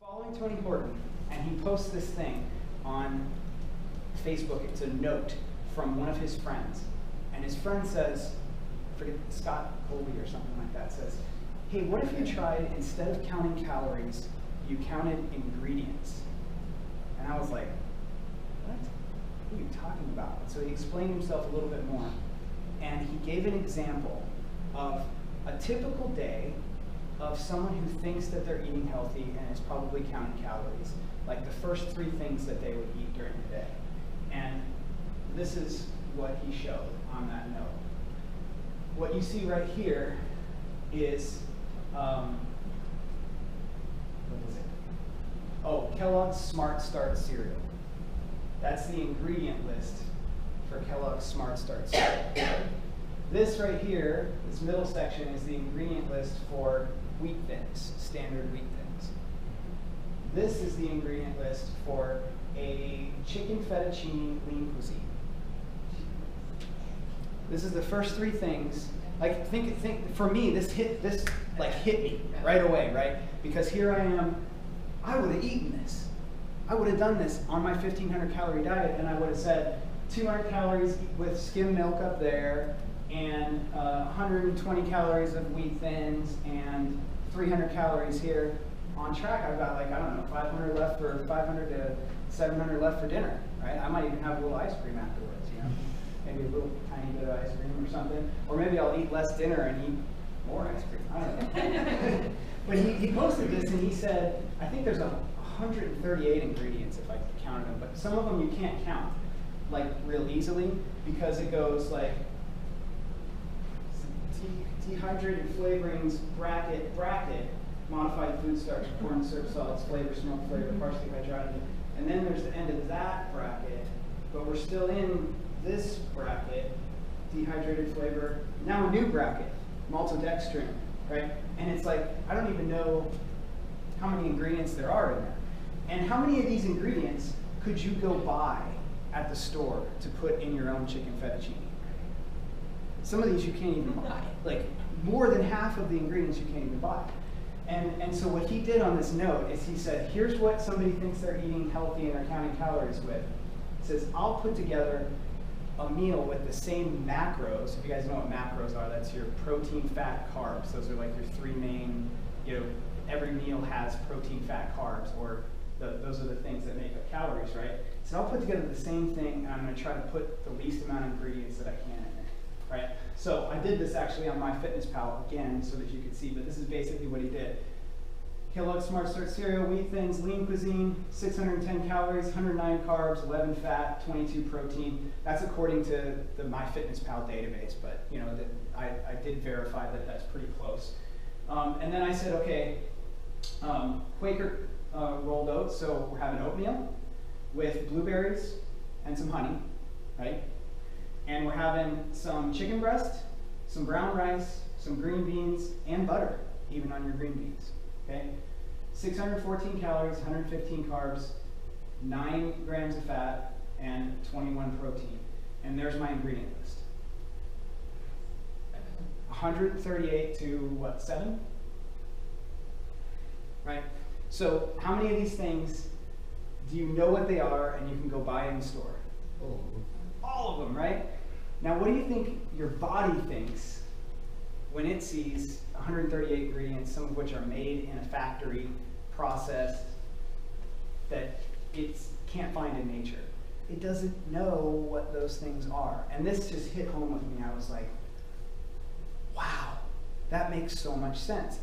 Following Tony Horton, and he posts this thing on Facebook. It's a note from one of his friends, and his friend says, I forget, Scott Colby or something like that, says, hey, what if you tried, instead of counting calories, you counted ingredients? And I was like, what are you talking about? So he explained himself a little bit more, and he gave an example of a typical day of someone who thinks that they're eating healthy and is probably counting calories, like the first 3 things that they would eat during the day. And this is what he showed on that note. What you see right here is, what is it? Oh, Kellogg's Smart Start cereal. That's the ingredient list for Kellogg's Smart Start cereal. This right here, this middle section, is the ingredient list for Wheat Thins, standard Wheat Thins. This is the ingredient list for a chicken fettuccine lean cuisine. This is the first 3 things. Like, think for me, this hit me right away, right? Because here I am, I would have eaten this. I would have done this on my 1,500 calorie diet, and I would have said 200 calories with skim milk up there, and 120 calories of Wheat Thins, and 300 calories here. On track, I've got, like, I don't know, 500 left for 500 to 700 left for dinner, right? I might even have a little ice cream afterwards, you know? Maybe a little tiny bit of ice cream or something. Or maybe I'll eat less dinner and eat more ice cream. I don't know. But he posted this and he said, I think there's 138 ingredients if I counted them, but some of them you can't count, like, real easily, because it goes like dehydrated flavorings, bracket, modified food starch, corn syrup solids, flavor, smoke flavor, partially hydrated. And then there's the end of that bracket, but we're still in this bracket, dehydrated flavor. Now a new bracket, maltodextrin, right? And it's like, I don't even know how many ingredients there are in there. And how many of these ingredients could you go buy at the store to put in your own chicken fettuccine? Some of these you can't even buy. Like, more than half of the ingredients you can't even buy. And so what he did on this note is he said, here's what somebody thinks they're eating healthy and they're counting calories with. He says, I'll put together a meal with the same macros. If you guys know what macros are, that's your protein, fat, carbs. Those are like your 3 main, every meal has protein, fat, carbs, or those are the things that make up calories, right? So I'll put together the same thing, and I'm going to try to put the least amount of ingredients that I can in there, right? So I did this actually on MyFitnessPal again so that you could see, but this is basically what he did. Kellogg's Smart Start cereal, Wheat Thins, lean cuisine, 610 calories, 109 carbs, 11 fat, 22 protein. That's according to the MyFitnessPal database, but I did verify that that's pretty close. And then I said, okay, Quaker rolled oats, so we're having oatmeal with blueberries and some honey, right? And we're having some chicken breast, some brown rice, some green beans, and butter, even on your green beans, okay? 614 calories, 115 carbs, 9 grams of fat, and 21 protein. And there's my ingredient list. 138 to what, 7? Right? So how many of these things do you know what they are and you can go buy in the store? All of them, right? Now, what do you think your body thinks when it sees 138 ingredients, some of which are made in a factory, processed, that it can't find in nature? It doesn't know what those things are. And this just hit home with me. I was like, wow, that makes so much sense.